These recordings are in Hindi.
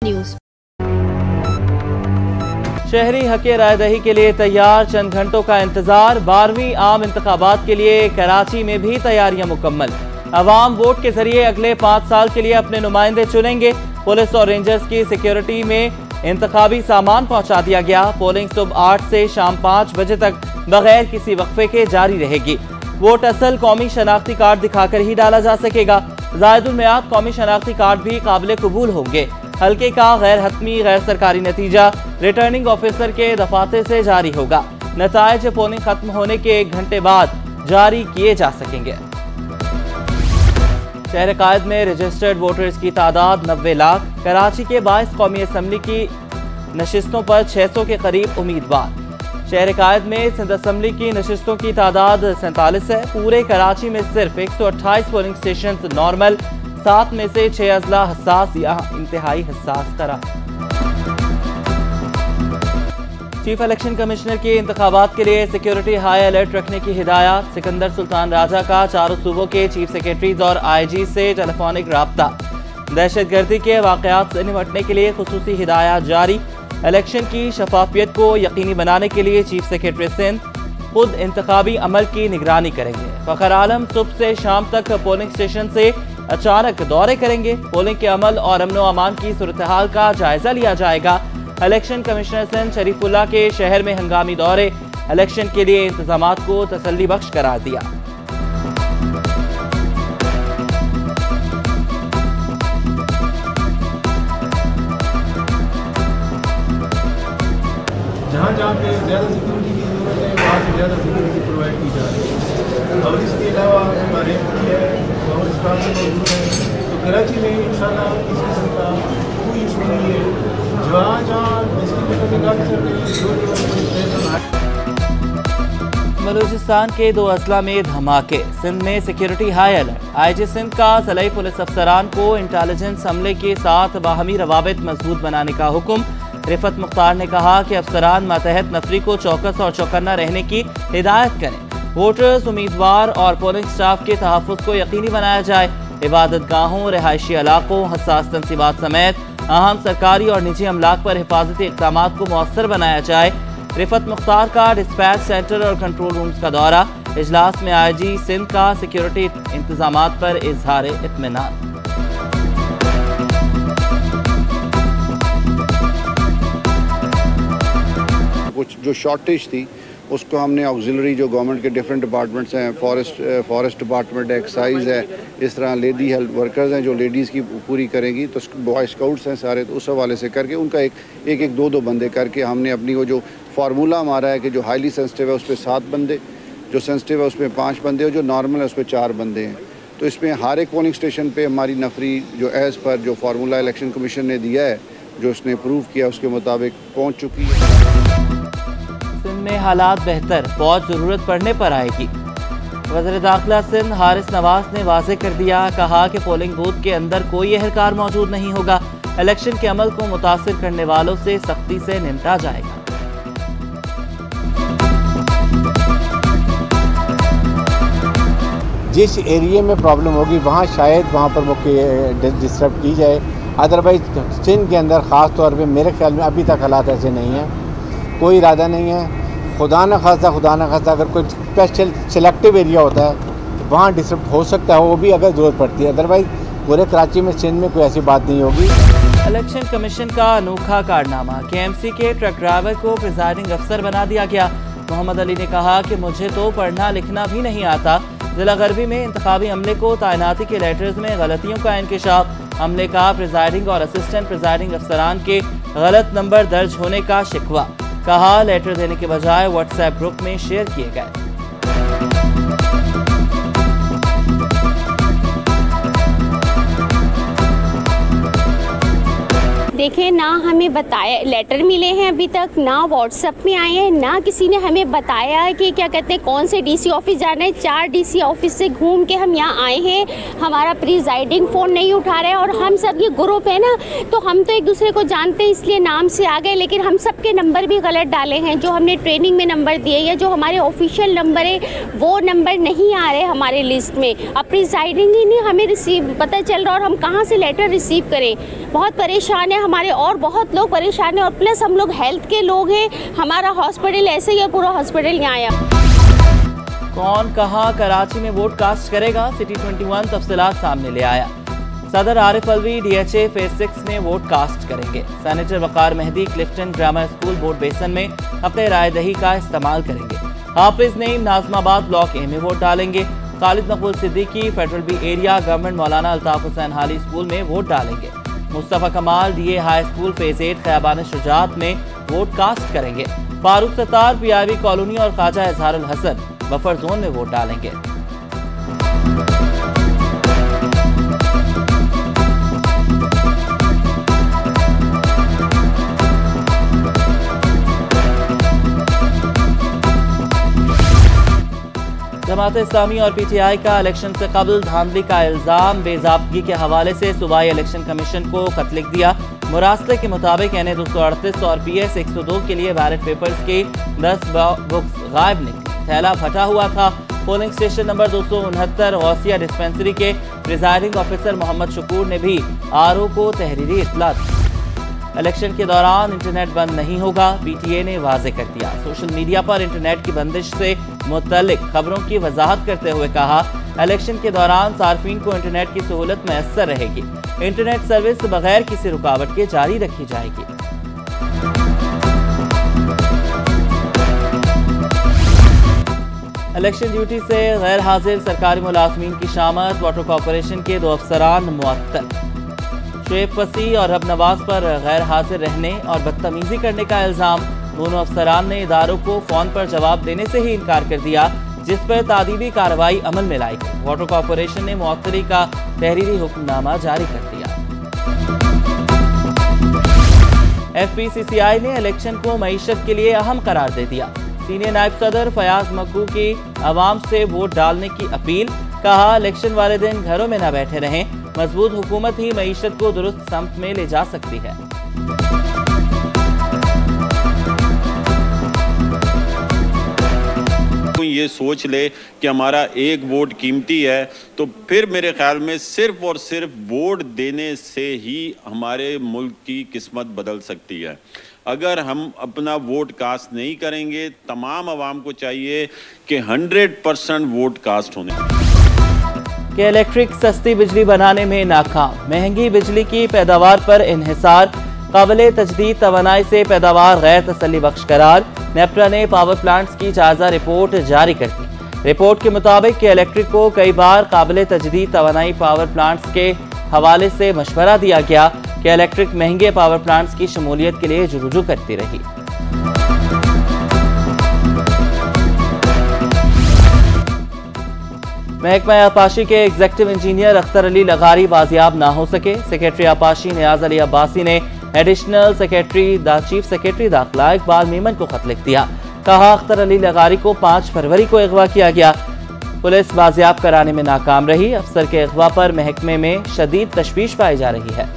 न्यूज़। शहरी हक़ रायदही के लिए तैयार, चंद घंटों का इंतजार। 12वीं आम इंतखाबात के लिए कराची में भी तैयारियां मुकम्मल। अवाम वोट के जरिए अगले 5 साल के लिए अपने नुमाइंदे चुनेंगे। पुलिस और रेंजर्स की सिक्योरिटी में इंतखाबी सामान पहुंचा दिया गया। पोलिंग सुबह 8 से शाम 5 बजे तक बगैर किसी वक्फे के जारी रहेगी। वोट असल कौमी शनाख्ती कार्ड दिखाकर ही डाला जा सकेगा। ज़ायदुल मियाद कौमी शनाख्ती कार्ड भी काबिल कबूल होंगे। हल्के का गैर हतमी गैर सरकारी नतीजा रिटर्निंग ऑफिसर के दफातर से जारी होगा। नताइज पोलिंग खत्म होने के 1 घंटे बाद जारी किए जा सकेंगे। शहर कायद में रजिस्टर्ड वोटर्स की तादाद 90 लाख। कराची के 22 कौमी असम्बली की नशिस्तों पर 600 के करीब उम्मीदवार। शहर कायद में सिंध असम्बली की नशिस्तों की तादाद 47 है। पूरे कराची में सिर्फ 128 पोलिंग स्टेशन नॉर्मल, 7 में से 6 अजला हसास या इंतहाई हसास करार। चीफ इलेक्शन कमिश्नर की इंतखाबात के लिए सिक्योरिटी हाई अलर्ट रखने की हिदायत। सिकंदर सुल्तान राजा का चारों सूबों के चीफ सेक्रेटरीज और IG से टेलीफोनिक राब्ता। दहशतगर्दी के वाकयात से निपटने के लिए खुसूसी हिदायत जारी। इलेक्शन की शफाफियत को यकीनी बनाने के लिए चीफ सेक्रेटरी सिंध खुद इंतखाबी अमल की निगरानी करेंगे। फखर आलम सुबह से शाम तक पोलिंग स्टेशन से अचानक दौरे करेंगे। पोलिंग के अमल और अमन व अमान की सूरत हाल का जायजा लिया जाएगा। इलेक्शन कमिश्नर सिंध शरीफुल्लाह के शहर में हंगामी दौरे इलेक्शन के लिए इंतजामात को तसल्ली बख्श करार दिया। जहाँ जहाँ पे ज़्यादा सिक्योरिटी की ज़रूरत है वहाँ से ज़्यादा सिक्योरिटी प्रोवाइड की जा रही है। और इसके अलावा हमारे और स्टाफ मौजूद है, तो कराची में इंशाल्लाह इस किस्म का कोई इशू नहीं है। जहाँ जहाँ बलूचिस्तान के 2 अजला में धमाके। सिंध में security high alert. IG Sindh का सलाई पुलिस अफसरान को इंटेलिजेंस अमले के साथ बाहमी रवाबित मजबूत बनाने का हुक्म। रिफत मुख्तार ने कहा कि अफसरान मातहत नफरी को चौकस और चौकन्ना रहने की हिदायत करें। वोटर्स, उम्मीदवार और पोलिंग स्टाफ के तहफ़्फ़ुज़ को यकीनी बनाया जाए। इबादत गाहों, रिहायशी इलाकों, हसास तनसीबात समेत अहम सरकारी और निजी अमलाक पर हिफाजती इक़दामात को मौसर बनाया जाए। रिफत मुख्तार का डिस्पैच सेंटर और कंट्रोल रूम्स का दौरा। इजलास में IG सिंध का सिक्योरिटी इंतजामात पर इजहार इत्मीनान। कुछ जो शॉर्टेज थी उसको हमने ऑक्सिलरी जो गवर्नमेंट के डिफरेंट डिपार्टमेंट्स हैं, फॉरेस्ट डिपार्टमेंट है, एक्साइज है, इस तरह लेडी हेल्थ वर्कर्स हैं जो लेडीज़ की पूरी करेंगी, तो बॉय स्काउट्स हैं सारे, तो उस हवाले से करके उनका एक 2 बंदे करके हमने अपनी वो जो फार्मूला हमारा है कि जो हाईली सेंसिटिव है उस पर 7 बंदे, जो सेंसिटिव है उसमें 5 बंदे और जो नॉर्मल है उस पर 4 बंदे हैं। तो इसमें हर एक पोलिंग स्टेशन पर हमारी नफरी जो एज़ पर जो फार्मूला इलेक्शन कमीशन ने दिया है, जो उसने अप्रूव किया, उसके मुताबिक पहुँच चुकी है। सिंध में हालात बेहतर, फौज जरूरत पड़ने पर आएगी। वज़ीर दाखिला सिंध हारिस नवाज ने वाज़ेह कर दिया, कहा कि पोलिंग बूथ के अंदर कोई एहलकार मौजूद नहीं होगा। इलेक्शन के अमल को मुतासिर करने वालों से सख्ती से निपटा जाएगा। जिस एरिया में प्रॉब्लम होगी वहाँ पर वो डिस्टर्ब की जाए। अदरवाइज सिंध के अंदर ख़ास तौर पे मेरे ख्याल में अभी तक हालात ऐसे नहीं हैं, कोई इरादा नहीं है। खुदा न खास्ता अगर कोई स्पेशल सिलेक्टिव एरिया होता है वहाँ डिस्टर्ब हो सकता है, वो भी अगर ज़रूरत पड़ती है। अदरवाइज़ पूरे कराची में सिंध में कोई ऐसी बात नहीं होगी। इलेक्शन कमीशन का अनोखा कारनामा। KMC के ट्रक ड्राइवर को प्रिजाइडिंग अफसर बना दिया गया। मोहम्मद अली ने कहा कि मुझे तो पढ़ना लिखना भी नहीं आता। जिला गरबी में इंतखाबी अमले को तैनाती के लेटर्स में गलतियों का इंकशाफ। अमले का प्रिजाइडिंग और असिस्टेंट प्रिजाइडिंग अफसरान के गलत नंबर दर्ज होने का शिकवा। कहा लेटर देने के बजाय व्हाट्सएप ग्रुप में शेयर किए गए। देखिए, ना हमें बताया, लेटर मिले हैं अभी तक, ना व्हाट्सएप में आए हैं, ना किसी ने हमें बताया है कि क्या कहते हैं कौन से DC ऑफिस जाना है। 4 DC ऑफिस से घूम के हम यहाँ आए हैं। हमारा प्रिजाइडिंग फ़ोन नहीं उठा रहे और हम सब ये ग्रुप है ना, तो हम तो एक दूसरे को जानते हैं इसलिए नाम से आ गए, लेकिन हम सब के नंबर भी गलत डाले हैं। जो हमने ट्रेनिंग में नंबर दिए या जो हमारे ऑफिशियल नंबर है वो नंबर नहीं आ रहे हमारे लिस्ट में। अब प्रिजाइडिंग ही नहीं हमें रिसीव पता चल रहा और हम कहाँ से लेटर रिसीव करें। बहुत परेशान है हमारे और बहुत लोग परेशान हैं, और प्लस हम लोग हेल्थ के लोग हैं, हमारा हॉस्पिटल ऐसे ही है, पूरा हॉस्पिटल यहाँ आया। कौन कहां कराची में वोट कास्ट करेगा, सिटी 21 तफसीलात सामने ले आया। सदर आरिफ अलवी DHA फेज 6 में वोट कास्ट करेंगे। Senator Waqar Mehdi Clifton grammar school Boat Basin में अपने राय दही का इस्तेमाल करेंगे। हाफिज नईम नाजमाबाद ब्लॉक ए में वोट डालेंगे। Khalid Maqbool Siddiqui federal B area government Maulana Altaf Hussain हाली स्कूल में वोट डालेंगे। मुस्तफ़ा कमाल DA high school phase 8 Khayaban Shujaat में वोट कास्ट करेंगे। फारूक सत्तार PIB कॉलोनी और ख्वाजा इजहारुल हसन बफर जोन में वोट डालेंगे। जमात इस्लामी और PTI का इलेक्शन से कबल धांधली का इल्जाम, बेज़ाब्तगी के हवाले से सूबाई इलेक्शन कमीशन को खत लिख दिया। मुरासले के मुताबिक NA 238 और PS 102 के लिए बैलेट पेपर्स की 10 बुक्स गायब निकली। थैला फटा हुआ था। Polling station number 269 Gausia dispensary के प्रिजाइडिंग ऑफिसर मोहम्मद शकूर ने भी RO को तहरीरी इत्तला दी। इलेक्शन के दौरान इंटरनेट बंद नहीं होगा, PTA ने वाजे कर दिया। सोशल मीडिया पर इंटरनेट की बंदिश से मुतल्लिक खबरों की वजाहत करते हुए कहा, इलेक्शन के दौरान सार्फिन को इंटरनेट की सहूलत मैसर रहेगी। इंटरनेट सर्विस बगैर किसी रुकावट के जारी रखी जाएगी। इलेक्शन ड्यूटी से गैर हाजिर सरकारी मुलाजमीन की शामत, वाटर कॉरपोरेशन के 2 अफसरान मुअत्तल। शुएब फसी और रब नवाज पर गैर हाजिर रहने और बदतमीजी करने का इल्ज़ाम। दोनों अफसरान ने इदारों को फ़ोन पर जवाब देने से ही इनकार कर दिया, जिस पर तादीबी कार्रवाई अमल में लाई गई। वाटर कॉरपोरेशन ने मुअत्तली का तहरीरी हुक्मनामा जारी कर दिया। FPCCI ने इलेक्शन को मईशत के लिए अहम करार दे दिया। सीनियर नायब सदर फयाज मक्कू की आवाम से वोट डालने की अपील। कहा, इलेक्शन वाले दिन घरों में न बैठे रहें, मजबूत हुकूमत ही मईशत को दुरुस्त समत में ले जा सकती है। ये सोच ले कि हमारा एक वोट कीमती है, तो फिर मेरे ख्याल में सिर्फ और सिर्फ वोट देने से ही हमारे मुल्क की किस्मत बदल सकती है। अगर हम अपना वोट कास्ट नहीं करेंगे, तमाम आवाम को चाहिए कि 100% वोट कास्ट होने के इलेक्ट्रिक सस्ती बिजली बनाने में नाकाम, महंगी बिजली की पैदावार पर इन्हिसार, काबिले तजदीद तवानाई से पैदावार गैर तसल्ली बख्श करार। नेपरा ने पावर प्लांट्स की जायजा रिपोर्ट जारी कर दी। रिपोर्ट के मुताबिक कि इलेक्ट्रिक को कई बार काबिले तजदीद तवानाई पावर प्लांट्स के हवाले से मशवरा दिया गया कि इलेक्ट्रिक महंगे पावर प्लांट्स की शमूलियत के लिए जुरुजू करती रही। महकमा आपाशी के एग्जीक्यूटिव इंजीनियर अख्तर अली लगारी बाजियाब ना हो सके। सेक्रेटरी आपाशी नियाज अली अब्बासी ने एडिशनल सेक्रेटरी चीफ सेक्रेटरी दाखिला इकबाल मीमन को खत लिख दिया। कहा, अख्तर अली लगारी को 5 फरवरी को अगवा किया गया। पुलिस बाजियाब कराने में नाकाम रही। अफसर के अगवा पर महकमे में शदीद तशवीश पाई जा रही है।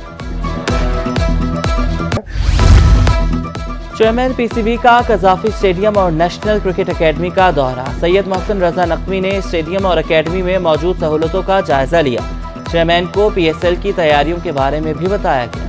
चेयरमैन PCB का कजाफी स्टेडियम और नेशनल क्रिकेट अकेडमी का दौरा। सैयद मोहसिन रजा नकवी ने स्टेडियम और अकेडमी में मौजूद सहूलतों का जायजा लिया। चेयरमैन को PSL की तैयारियों के बारे में भी बताया गया।